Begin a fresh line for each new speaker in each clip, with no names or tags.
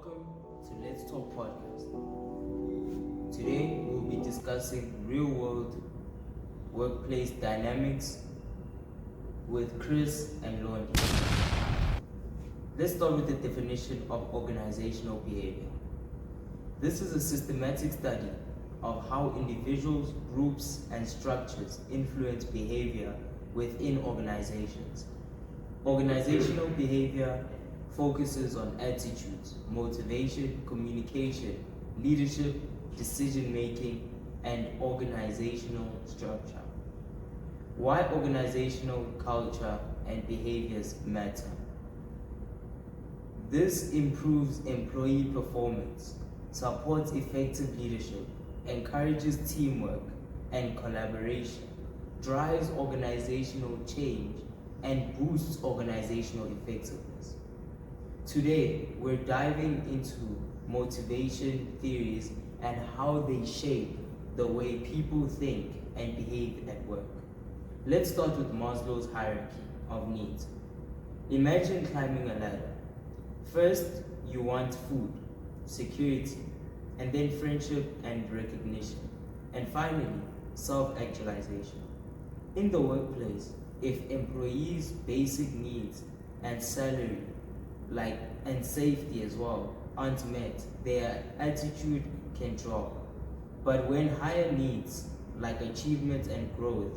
Welcome to Let's Talk Podcast. Today we'll be discussing real-world workplace dynamics with Chris and Londi. Let's start with the definition of organizational behavior. This is a systematic study of how individuals, groups, and structures influence behavior within organizations. Organizational behavior focuses on attitudes, motivation, communication, leadership, decision-making, and organizational structure. Why organizational culture and behaviors matter. This improves employee performance, supports effective leadership, encourages teamwork and collaboration, drives organizational change, and boosts organizational effectiveness. Today, we're diving into motivation theories and how they shape the way people think and behave at work. Let's start with Maslow's hierarchy of needs. Imagine climbing a ladder. First, you want food, security, and then friendship and recognition, and finally, self-actualization. In the workplace, if employees' basic needs and salary and safety as well aren't met, their attitude can drop. But when higher needs like achievement and growth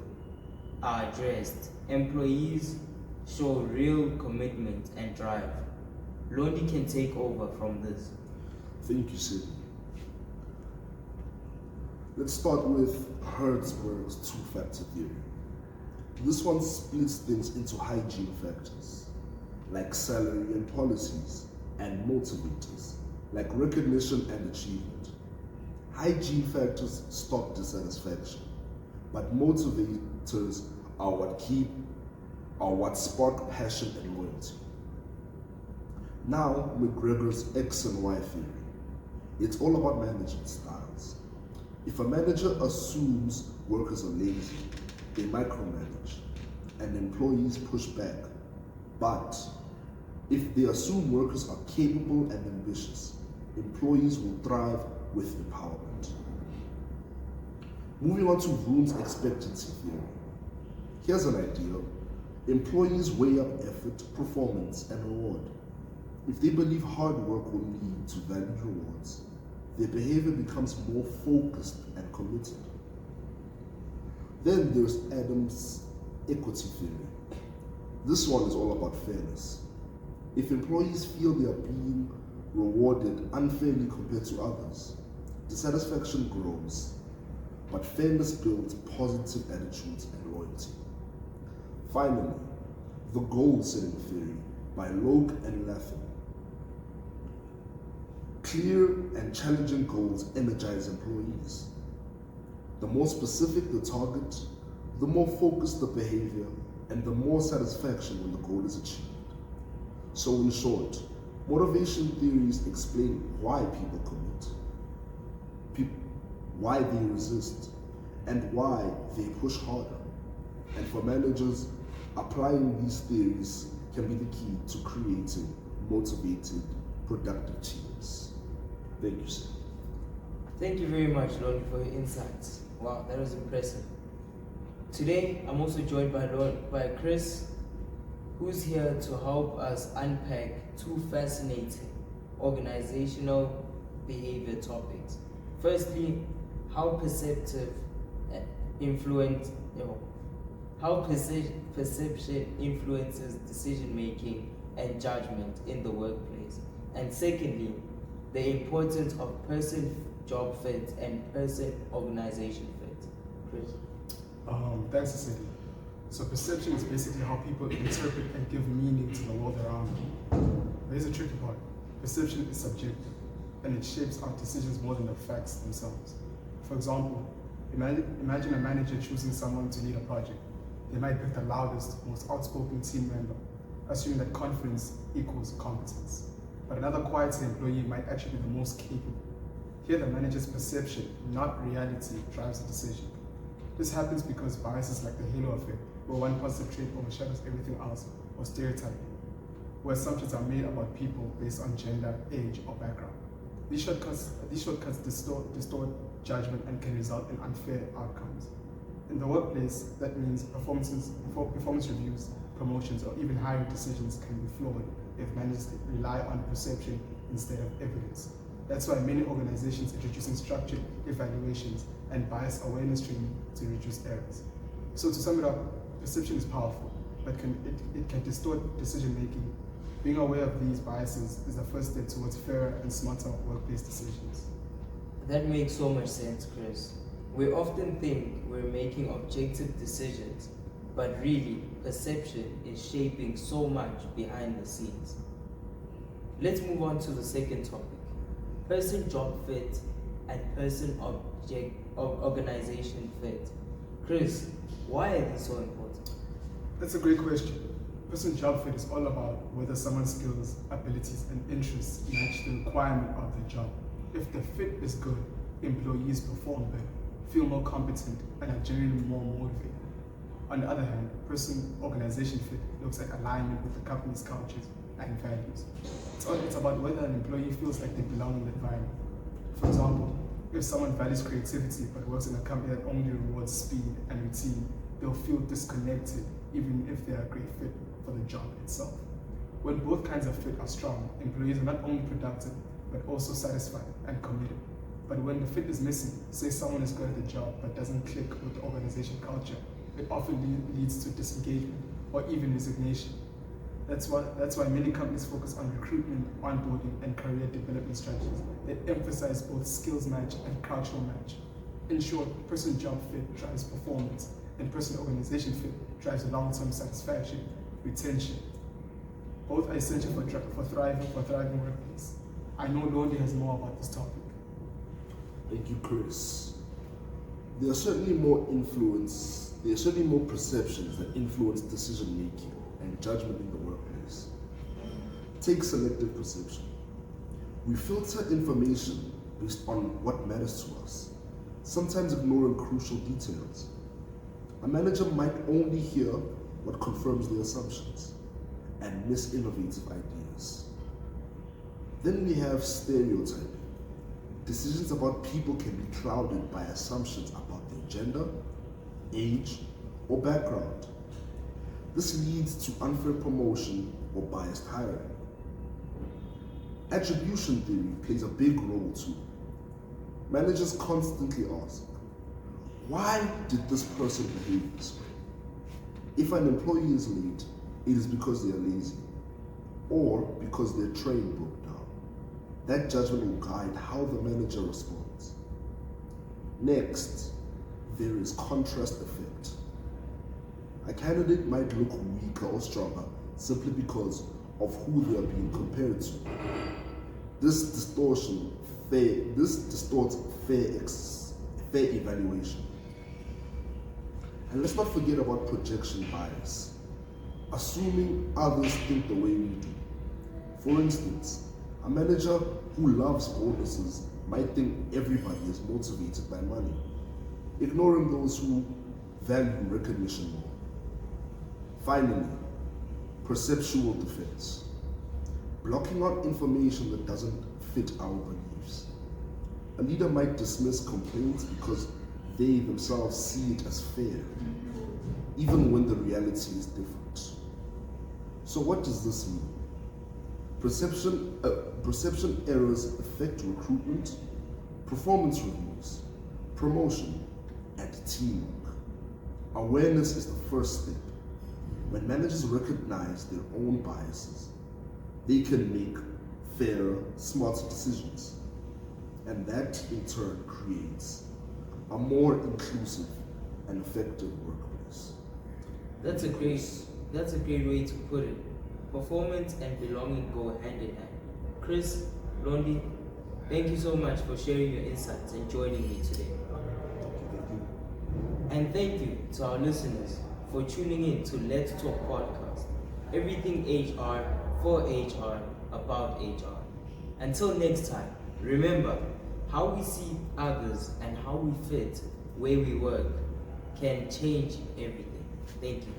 are addressed, employees show real commitment and drive. Londi can take over from this.
Thank you, Sid. Let's start with Hertzberg's two-factor theory. This one splits things into hygiene factors, like salary and policies, and motivators, like recognition and achievement. Hygiene factors stop dissatisfaction, but motivators are what spark passion and loyalty. Now, McGregor's X and Y theory. It's all about management styles. If a manager assumes workers are lazy, they micromanage, and employees push back. But if they assume workers are capable and ambitious, employees will thrive with empowerment. Moving on to Vroom's expectancy theory. Here's an idea. Employees weigh up effort, performance, and reward. If they believe hard work will lead to valued rewards, their behavior becomes more focused and committed. Then there's Adams' equity theory. This one is all about fairness. If employees feel they are being rewarded unfairly compared to others, dissatisfaction grows, but fairness builds positive attitudes and loyalty. Finally, the goal-setting theory by Loke and Latham. Clear and challenging goals energize employees. The more specific the target, the more focused the behavior, and the more satisfaction when the goal is achieved. So in short, motivation theories explain why people commit, why they resist, and why they push harder. And for managers, applying these theories can be the key to creating motivated, productive teams. Thank you, sir.
Thank you very much, Londi, for your insights. Wow, that was impressive. Today, I'm also joined by Chris, who's here to help us unpack two fascinating organizational behavior topics. Firstly, how perception influences decision-making and judgment in the workplace. And secondly, the importance of person-job fit and person-organization fit. Chris?
Thanks, Lesedi. So perception is basically how people interpret and give meaning to the world around them. There's a tricky part. Perception is subjective, and it shapes our decisions more than the facts themselves. For example, imagine a manager choosing someone to lead a project. They might pick the loudest, most outspoken team member, assuming that confidence equals competence. But another quieter employee might actually be the most capable. Here, the manager's perception, not reality, drives the decision. This happens because biases like the halo effect, where one positive trait overshadows everything else, or stereotyping, where assumptions are made about people based on gender, age, or background. These shortcuts distort judgment and can result in unfair outcomes. In the workplace, that means performance reviews, promotions, or even hiring decisions can be flawed if managers rely on perception instead of evidence. That's why many organizations introducing structured evaluations and bias awareness training to reduce errors. So to sum it up, perception is powerful, but it can distort decision making. Being aware of these biases is the first step towards fairer and smarter workplace decisions.
That makes so much sense, Chris. We often think we're making objective decisions, but really, perception is shaping so much behind the scenes. Let's move on to the second topic: person job fit and person organization fit. Chris, why are these so important?
That's a great question. Person job fit is all about whether someone's skills, abilities, and interests match the requirement of the job. If the fit is good, employees perform better, feel more competent, and are generally more motivated. On the other hand, person organization fit looks at alignment with the company's cultures and values. It's about whether an employee feels like they belong in the environment. For example, if someone values creativity but works in a company that only rewards speed and routine, they'll feel disconnected even if they are a great fit for the job itself. When both kinds of fit are strong, employees are not only productive but also satisfied and committed. But when the fit is missing, say someone is good at the job but doesn't click with the organization culture, it often leads to disengagement or even resignation. That's why many companies focus on recruitment, onboarding, and career development strategies that emphasize both skills match and cultural match. In short, person job fit drives performance, and person organization fit drives long-term satisfaction, retention. Both are essential for thriving workplace. I know Londi has more about this topic.
Thank you, Chris. There are certainly more perceptions that influence decision making and judgment in the workplace. Take selective perception. We filter information based on what matters to us, sometimes ignoring crucial details. A manager might only hear what confirms their assumptions and miss innovative ideas. Then we have stereotyping. Decisions about people can be clouded by assumptions about their gender, age, or background. This leads to unfair promotion or biased hiring. Attribution theory plays a big role too. Managers constantly ask, why did this person behave this way? If an employee is late, it is because they are lazy or because their train broke down. That judgment will guide how the manager responds. Next, there is contrast effect. A candidate might look weaker or stronger simply because of who they are being compared to. This distorts fair evaluation. And let's not forget about projection bias, assuming others think the way we do. For instance, a manager who loves bonuses might think everybody is motivated by money, ignoring those who value recognition more. Finally, perceptual defense. Blocking out information that doesn't fit our beliefs. A leader might dismiss complaints because they themselves see it as fair, even when the reality is different. So what does this mean? Perception errors affect recruitment, performance reviews, promotion, and teamwork. Awareness is the first step. When managers recognize their own biases, they can make fairer, smarter decisions. And that in turn creates a more inclusive and effective workplace.
That's a great way to put it. Performance and belonging go hand in hand. Chris, Londi, thank you so much for sharing your insights and joining me today. And thank you to our listeners for tuning in to Let's Talk Podcast. Everything HR for HR about HR. Until next time, remember, how we see others and how we fit where we work can change everything. Thank you.